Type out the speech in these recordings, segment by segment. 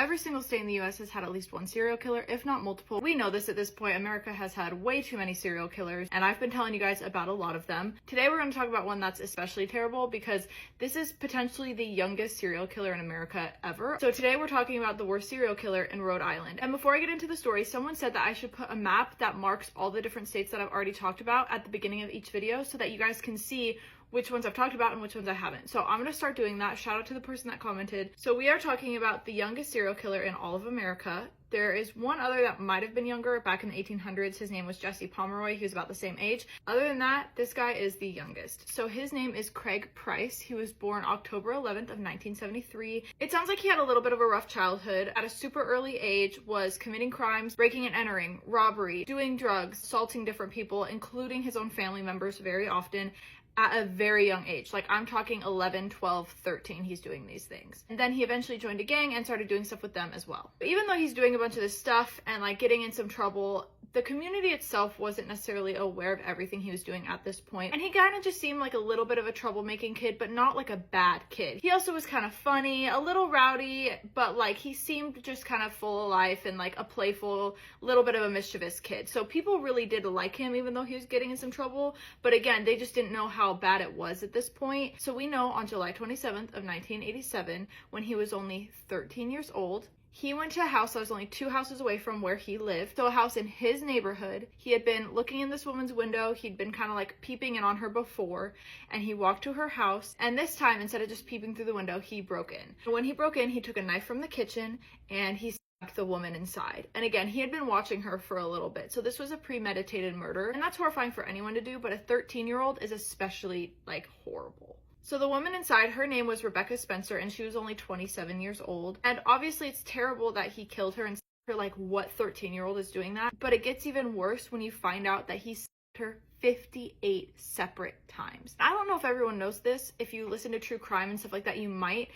Every single state in the US has had at least one serial killer, if not multiple. We know this at this point. America has had way too many serial killers, and I've been telling you guys about a lot of them. Today we're going to talk about one that's especially terrible because this is potentially the youngest serial killer in America ever. So today we're talking about the worst serial killer in Rhode Island. And before I get into the story, someone said that I should put a map that marks all the different states that I've already talked about at the beginning of each video so that you guys can see which ones I've talked about and which ones I haven't. So I'm going to start doing that. Shout out to the person that commented. So we are talking about the youngest serial killer in all of America. There is one other that might have been younger back in the 1800s. His name was Jesse Pomeroy. He was about the same age. Other than that, this guy is the youngest. So his name is Craig Price. He was born October 11th of 1973. It sounds like he had a little bit of a rough childhood. At a super early age, was committing crimes, breaking and entering, robbery, doing drugs, assaulting different people, including his own family members very often, at a very young age. Like, I'm talking 11, 12, 13, he's doing these things. And then he eventually joined a gang and started doing stuff with them as well. But even though he's doing a bunch of this stuff and like getting in some trouble, the community itself wasn't necessarily aware of everything he was doing at this point. And he kind of just seemed like a little bit of a troublemaking kid, but not like a bad kid. He also was kind of funny, a little rowdy, but like he seemed just kind of full of life and like a playful, little bit of a mischievous kid. So people really did like him even though he was getting in some trouble. But again, they just didn't know how bad it was at this point. So we know on July 27th of 1987, when he was only 13 years old, he went to a house that was only 2 houses away from where he lived. So a house in his neighborhood. He had been looking in this woman's window. He'd been kind of like peeping in on her before. And he walked to her house. And this time, instead of just peeping through the window, he broke in. When he broke in, he took a knife from the kitchen and he stabbed the woman inside. And again, he had been watching her for a little bit. So this was a premeditated murder. And that's horrifying for anyone to do. But a 13-year-old is especially like horrible. So the woman inside, her name was Rebecca Spencer, and she was only 27 years old. And obviously it's terrible that he killed her and stabbed her. Like, what 13-year-old is doing that? But it gets even worse when you find out that he stabbed her 58 separate times. I don't know if everyone knows this. If you listen to true crime and stuff like that, you might.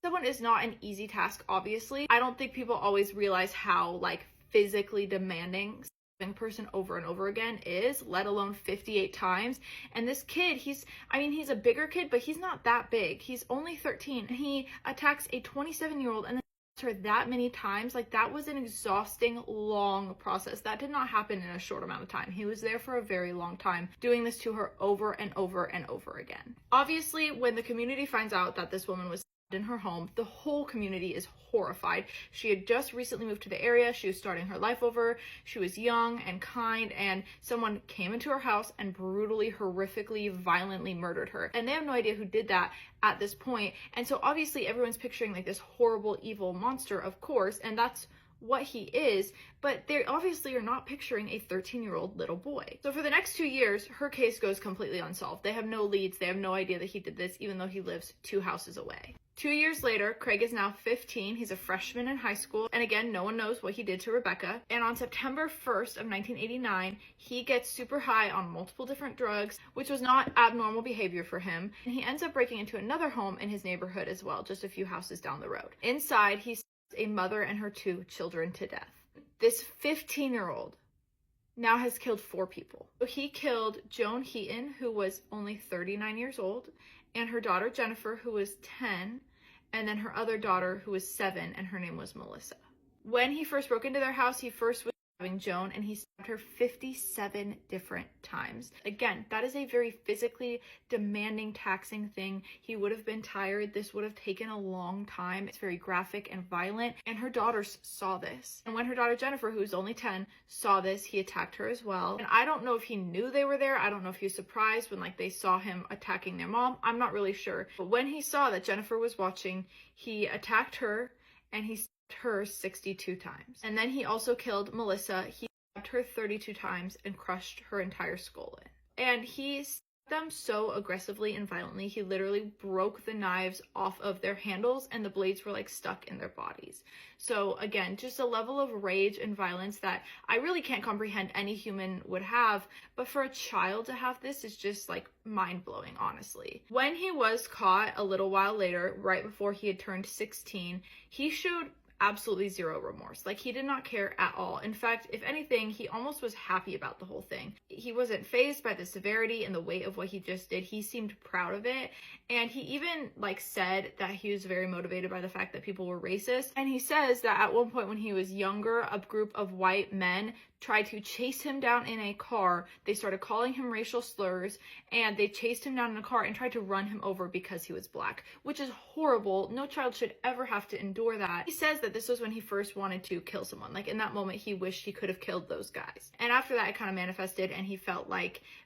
Someone is not an easy task, obviously. I don't think people always realize how like physically demanding person over and over again is, let alone 58 times. And this kid, he's a bigger kid, but he's not that big. He's only 13 and he attacks a 27-year-old and then her that many times. Like, that was an exhausting, long process. That did not happen in a short amount of time. He was there for a very long time, doing this to her over and over and over again. Obviously, when the community finds out that this woman was in her home, the whole community is horrified. She had just recently moved to the area. She was starting her life over. She was young and kind, and someone came into her house and brutally, horrifically, violently murdered her. And they have no idea who did that at this point. And so obviously everyone's picturing like this horrible, evil monster, of course, and that's what he is, but they obviously are not picturing a 13-year-old little boy. So for the next 2 years, her case goes completely unsolved. They have no leads. They have no idea that he did this, even though he lives 2 houses away. 2 years later, Craig is now 15. He's a freshman in high school. And again, no one knows what he did to Rebecca. And on September 1st of 1989, he gets super high on multiple different drugs, which was not abnormal behavior for him. And he ends up breaking into another home in his neighborhood as well, just a few houses down the road. Inside, he stabs a mother and her 2 children to death. This 15-year-old now has killed 4 people. So he killed Joan Heaton, who was only 39 years old, and her daughter Jennifer, who was 10, and then her other daughter, who was 7, and her name was Melissa. When he first broke into their house, he first was stabbing Joan, and he stabbed her 57 different times. Again, that is a very physically demanding, taxing thing. He would have been tired. This would have taken a long time. It's very graphic and violent, and her daughters saw this. And when her daughter Jennifer, who's only 10, saw this, he attacked her as well. And I don't know if he knew they were there. I don't know if he was surprised when like they saw him attacking their mom. I'm not really sure. But when he saw that Jennifer was watching, he attacked her and he stabbed her 62 times. And then he also killed Melissa. He stabbed her 32 times and crushed her entire skull in. And he stabbed them so aggressively and violently, he literally broke the knives off of their handles and the blades were like stuck in their bodies. So again, just a level of rage and violence that I really can't comprehend any human would have, but for a child to have this is just like mind-blowing, honestly. When he was caught a little while later, right before he had turned 16, he showed absolutely zero remorse. Like, he did not care at all. In fact, if anything, he almost was happy about the whole thing. He wasn't fazed by the severity and the weight of what he just did. He seemed proud of it. And he even said that he was very motivated by the fact that people were racist. And he says that at one point when he was younger, a group of white men tried to chase him down in a car. They started calling him racial slurs, and they chased him down in a car and tried to run him over because he was black, which is horrible. No child should ever have to endure that. He says that this was when he first wanted to kill someone. In that moment, he wished he could have killed those guys. And after that, it kind of manifested, and he felt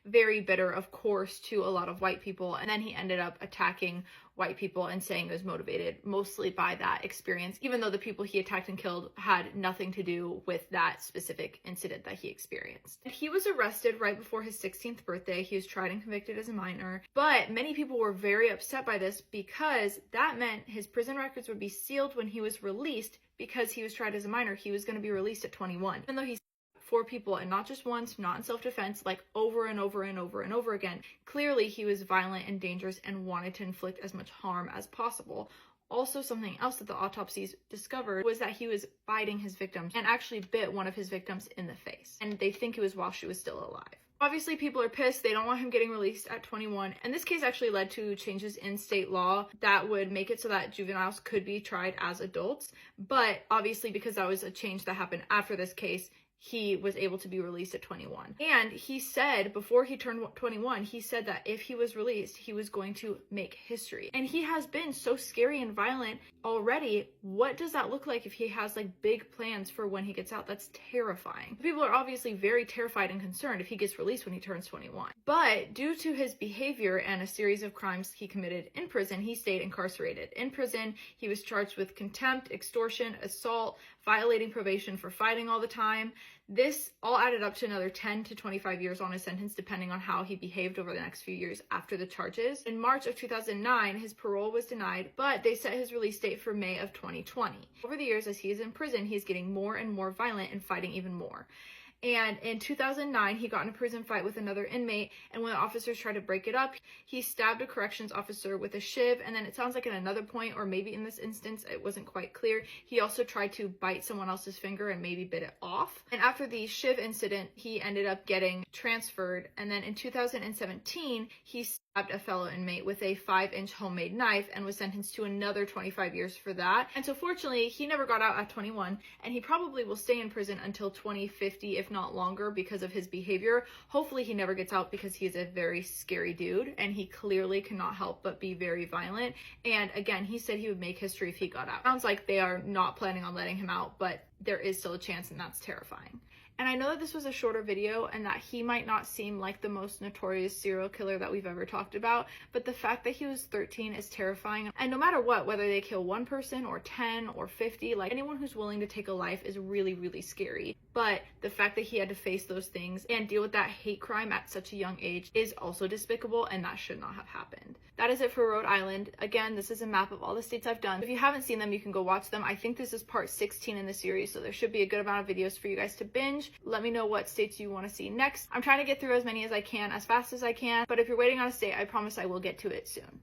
very bitter, of course, to a lot of white people. And then he ended up attacking white people and saying it was motivated mostly by that experience, even though the people he attacked and killed had nothing to do with that specific incident that he experienced. He was arrested right before his 16th birthday. He was tried and convicted as a minor, but many people were very upset by this because that meant his prison records would be sealed when he was released. Because he was tried as a minor, he was going to be released at 21. Even though he's 4 people, and not just once, not in self-defense, over and over and over and over again. Clearly, he was violent and dangerous and wanted to inflict as much harm as possible. Also, something else that the autopsies discovered was that he was biting his victims and actually bit one of his victims in the face. And they think it was while she was still alive. Obviously, people are pissed. They don't want him getting released at 21. And this case actually led to changes in state law that would make it so that juveniles could be tried as adults. But obviously, because that was a change that happened after this case, he was able to be released at 21. And he said, before he turned 21, he said that if he was released, he was going to make history. And he has been so scary and violent already. What does that look like if he has big plans for when he gets out? That's terrifying. People are obviously very terrified and concerned if he gets released when he turns 21. But due to his behavior and a series of crimes he committed in prison, he stayed incarcerated. In prison, he was charged with contempt, extortion, assault, violating probation for fighting all the time. This all added up to another 10 to 25 years on his sentence, depending on how he behaved over the next few years after the charges. In March of 2009, his parole was denied, but they set his release date for May of 2020. Over the years, as he is in prison, he is getting more and more violent and fighting even more. And in 2009, he got in a prison fight with another inmate, and when the officers tried to break it up, he stabbed a corrections officer with a shiv, and then it sounds like at another point, or maybe in this instance, it wasn't quite clear, he also tried to bite someone else's finger and maybe bit it off. And after the shiv incident, he ended up getting transferred, and then in 2017, he stabbed a fellow inmate with a 5-inch homemade knife and was sentenced to another 25 years for that. And so fortunately, he never got out at 21, and he probably will stay in prison until 2050, if not longer, because of his behavior. Hopefully he never gets out, because he is a very scary dude, and he clearly cannot help but be very violent. And again, he said he would make history if he got out. Sounds like they are not planning on letting him out, but there is still a chance, and that's terrifying. And I know that this was a shorter video and that he might not seem like the most notorious serial killer that we've ever talked about, but the fact that he was 13 is terrifying. And no matter what, whether they kill one person or 10 or 50, anyone who's willing to take a life is really, really scary. But the fact that he had to face those things and deal with that hate crime at such a young age is also despicable, and that should not have happened. That is it for Rhode Island. Again, this is a map of all the states I've done. If you haven't seen them, you can go watch them. I think this is part 16 in the series, so there should be a good amount of videos for you guys to binge. Let me know what states you want to see next. I'm trying to get through as many as I can, as fast as I can, but if you're waiting on a state, I promise I will get to it soon.